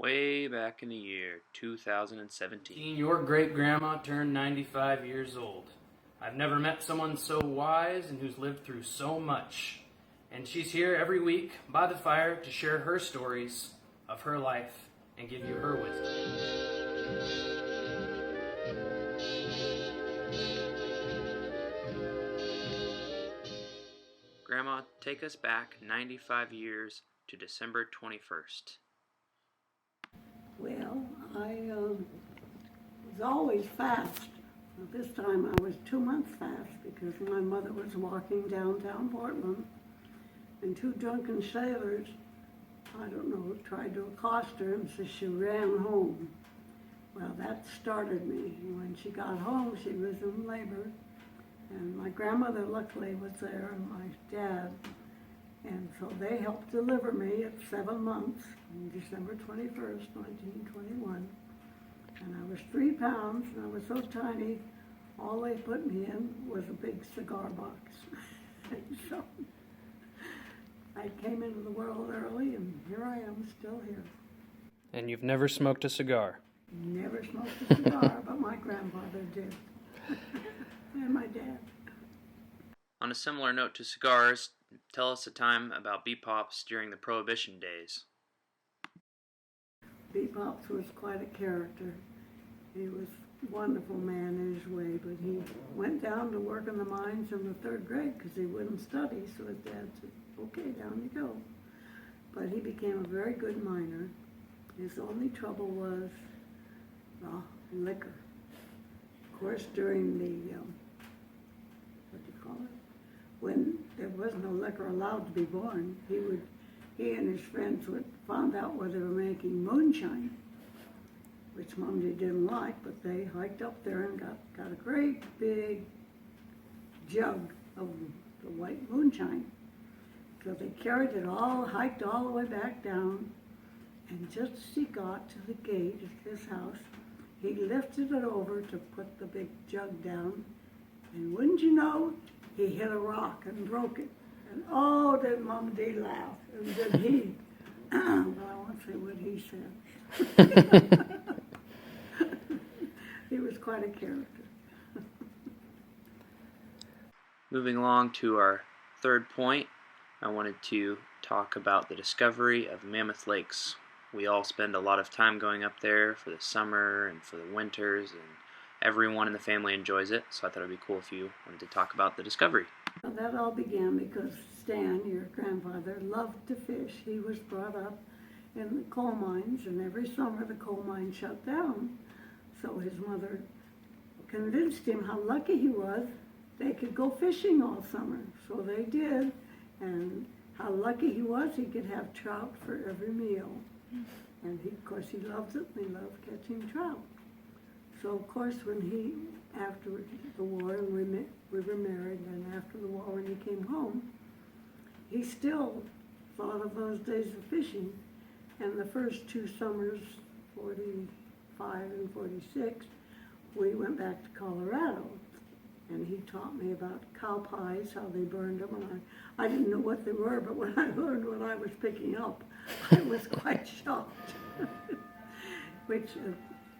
Way back in the year 2017. Your great-grandma turned 95 years old. I've never met someone so wise and who's lived through so much. And she's here every week by the fire to share her stories of her life and give you her wisdom. Grandma, take us back 95 years to December 21st. Well, I was always fast. This time I was 2 months fast because my mother was walking downtown Portland and two drunken sailors, I don't know, tried to accost her and so she ran home. Well, that started me. When she got home, she was in labor, and my grandmother luckily was there and my dad. And so they helped deliver me at 7 months on December 21st, 1921. And I was 3 pounds and I was so tiny, all they put me in was a big cigar box. And so I came into the world early and here I am, still here. And you've never smoked a cigar? Never smoked a cigar, but my grandfather did. And my dad. On a similar note to cigars, tell us a time about Bebops during the Prohibition days. Bebops was quite a character. He was a wonderful man in his way, but he went down to work in the mines in the 3rd grade because he wouldn't study, so his dad said, okay, down you go. But he became a very good miner. His only trouble was liquor. Of course, during the, what do you call it? When there was no liquor allowed to be born, he and his friends found out where they were making moonshine, which Mom didn't like, but they hiked up there and got a great big jug of the white moonshine. So they carried it all, hiked all the way back down, and just as he got to the gate of his house, he lifted it over to put the big jug down, and wouldn't you know, he hit a rock and broke it. And oh, did Mom D laugh, and did he. Well, I won't say what he said. He was quite a character. Moving along to our third point, I wanted to talk about the discovery of Mammoth Lakes. We all spend a lot of time going up there for the summer and for the winters, and everyone in the family enjoys it, so I thought it would be cool if you wanted to talk about the discovery. Well, that all began because Stan, your grandfather, loved to fish. He was brought up in the coal mines, and every summer the coal mine shut down. So his mother convinced him how lucky he was they could go fishing all summer. So they did, and how lucky he was he could have trout for every meal. And of course, he loved it, and he loved catching trout. So, of course, after the war, and we were married, and after the war, when he came home, he still thought of those days of fishing. And the first 2 summers, 45 and 46, we went back to Colorado. And he taught me about cow pies, how they burned them. And I didn't know what they were, but when I learned what I was picking up, I was quite shocked. Which,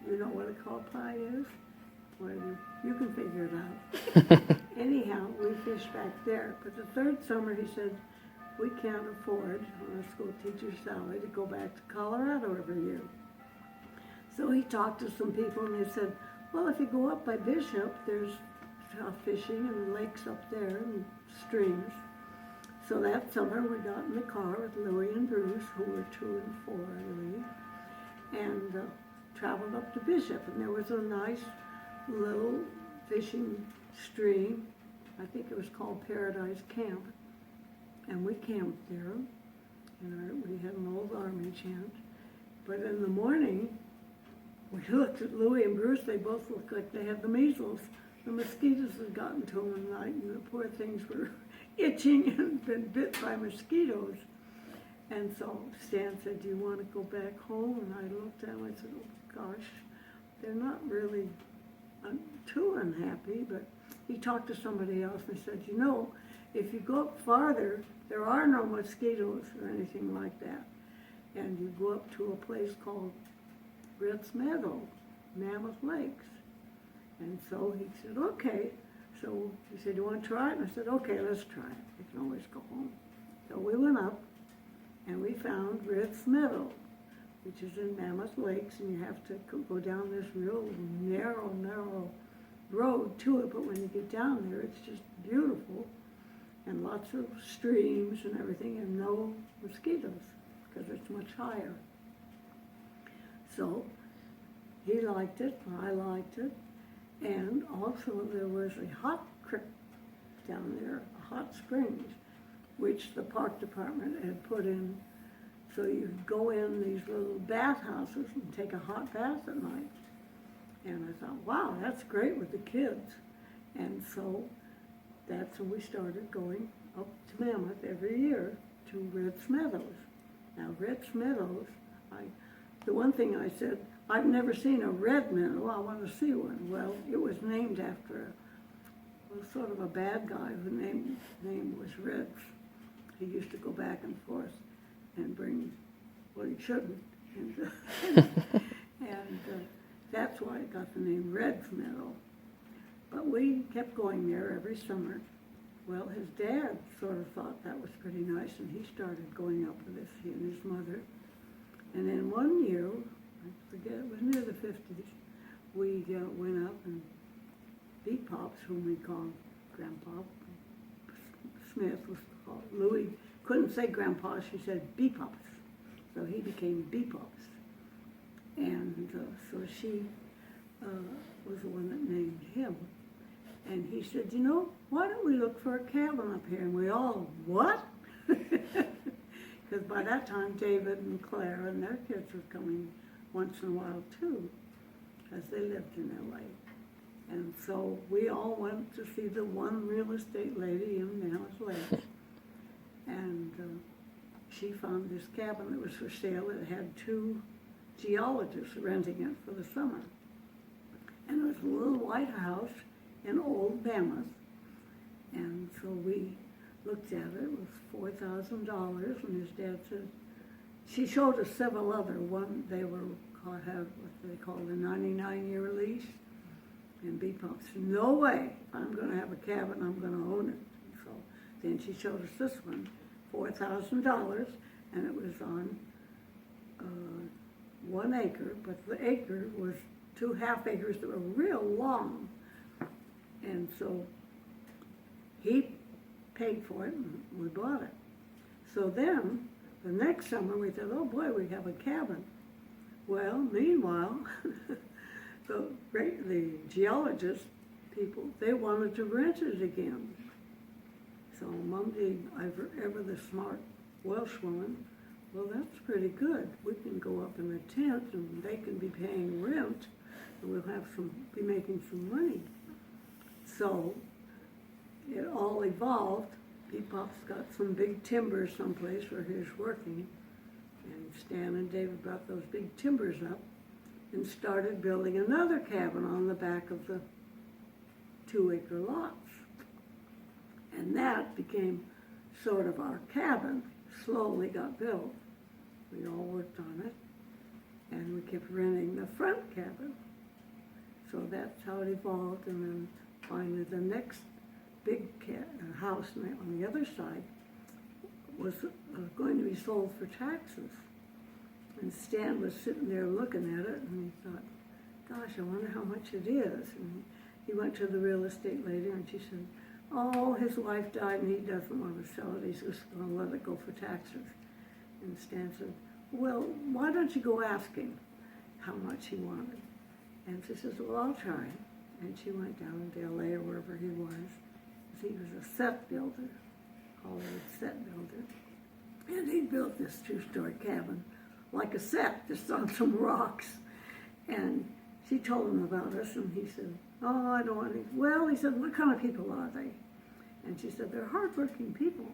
you know what a cow pie is? Well, you can figure it out. Anyhow, we fished back there. But the 3rd summer, he said, we can't afford, on a school teacher's salary, to go back to Colorado every year. So he talked to some people, and they said, well, if you go up by Bishop, there's fishing and lakes up there and streams. So that summer we got in the car with Louie and Bruce, who were 2 and 4, I believe, and traveled up to Bishop. And there was a nice little fishing stream. I think it was called Paradise Camp. And we camped there, and we had an old army chant. But in the morning, we looked at Louie and Bruce. They both looked like they had the measles. The mosquitoes had gotten to them at night, and the poor things were itching and been bit by mosquitoes. And so Stan said, do you want to go back home? And I looked at him and I said, oh gosh, they're not really too unhappy, but he talked to somebody else and said, you know, if you go up farther, there are no mosquitoes or anything like that. and you go up to a place called Ritz Meadow, Mammoth Lakes. And so he said, okay. So he said, you want to try it? And I said, okay, let's try it. We can always go home. So we went up, and we found Ritz Meadow, which is in Mammoth Lakes, and you have to go down this real narrow road to it, but when you get down there, it's just beautiful, and lots of streams and everything, and no mosquitoes, because it's much higher. So he liked it, I liked it, and also there was a hot creek down there, a hot springs, which the park department had put in, so you go in these little bathhouses and take a hot bath at night. And I thought, wow, that's great with the kids. And so that's when we started going up to Mammoth every year to Ritz Meadows. Now, Ritz Meadows, the one thing I said, I've never seen a red meadow, I want to see one. Well, it was named after sort of a bad guy whose name was Ritz. He used to go back and forth and bring what he shouldn't. And that's why it got the name Red's Meadow. But we kept going there every summer. Well, his dad sort of thought that was pretty nice, and he started going up with us, he and his mother. And then one year, I forget, it was near the 50s, we went up, and B-Pops, whom we called Grandpa Smith, was called Louis. Couldn't say Grandpa, she said B-Pops. So he became B-Pops. And so she was the one that named him. And he said, you know, why don't we look for a cabin up here? And we all, what? Because by that time, David and Claire and their kids were coming once in a while too, as they lived in LA. And so we all went to see the one real estate lady in Mammoth Lakes. And she found this cabin that was for sale. It had 2 geologists renting it for the summer. And it was a little white house in Old Mammoth. And so we looked at it. It was $4,000. And his dad said, she showed us several other. One, they were have what they call the 99-year lease. And B-Pop said, no way, I'm going to have a cabin, I'm going to own it. So then she showed us this one, $4,000, and it was on 1 acre, but the acre was 2 half acres that were real long. And so he paid for it, and we bought it. So then, the next summer, we thought, oh boy, we have a cabin. Well, meanwhile, the geologist people, they wanted to rent it again. So Mom did, ever the smart Welsh woman, well, that's pretty good. We can go up in a tent and they can be paying rent and we'll have be making some money. So it all evolved. P-Pop's got some big timber someplace where he was working, and Stan and David brought those big timbers up and started building another cabin on the back of the 2-acre lots. And that became sort of our cabin, slowly got built. We all worked on it, and we kept renting the front cabin. So that's how it evolved, and then finally the next big house on the other side was going to be sold for taxes. And Stan was sitting there looking at it, and he thought, gosh, I wonder how much it is. And he went to the real estate lady, and she said, oh, his wife died, and he doesn't want to sell it. He's just going to let it go for taxes. And Stan said, well, why don't you go ask him how much he wanted? And she says, well, I'll try. And she went down to LA or wherever he was. He was a set builder, Hollywood set builder. And he built this 2-story cabin like a set, just on some rocks. And she told him about us, and he said, oh, I don't want any. Well, he said, what kind of people are they? And she said, they're hardworking people.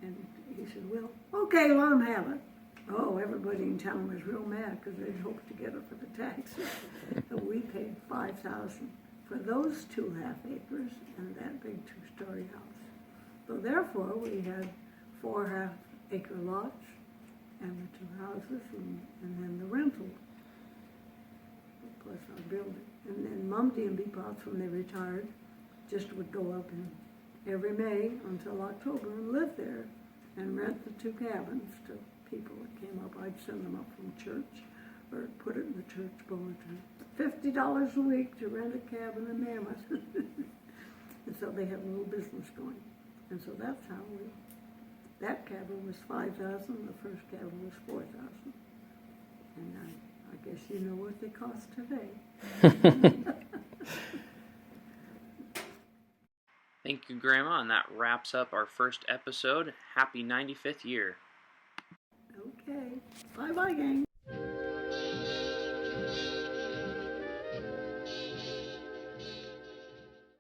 And he said, well, okay, let them have it. Oh, everybody in town was real mad because they'd hoped to get it for the taxes. And we paid $5,000 for those 2 half acres and that big 2-story house. So therefore, we had 4 half-acre lots and the 2 houses, and then the rental, plus our building. And then Mom D&B Pots, when they retired, just would go up in every May until October and live there and rent the 2 cabins to people that came up. I'd send them up from church or put it in the church bulletin. $50 a week to rent a cabin in Mammoth. And so they had a little business going. And so that's how that cabin was $5,000, the first cabin was $4,000. And I guess you know what they cost today. Thank you, Grandma, and that wraps up our first episode. Happy 95th year. Okay. Bye-bye, gang.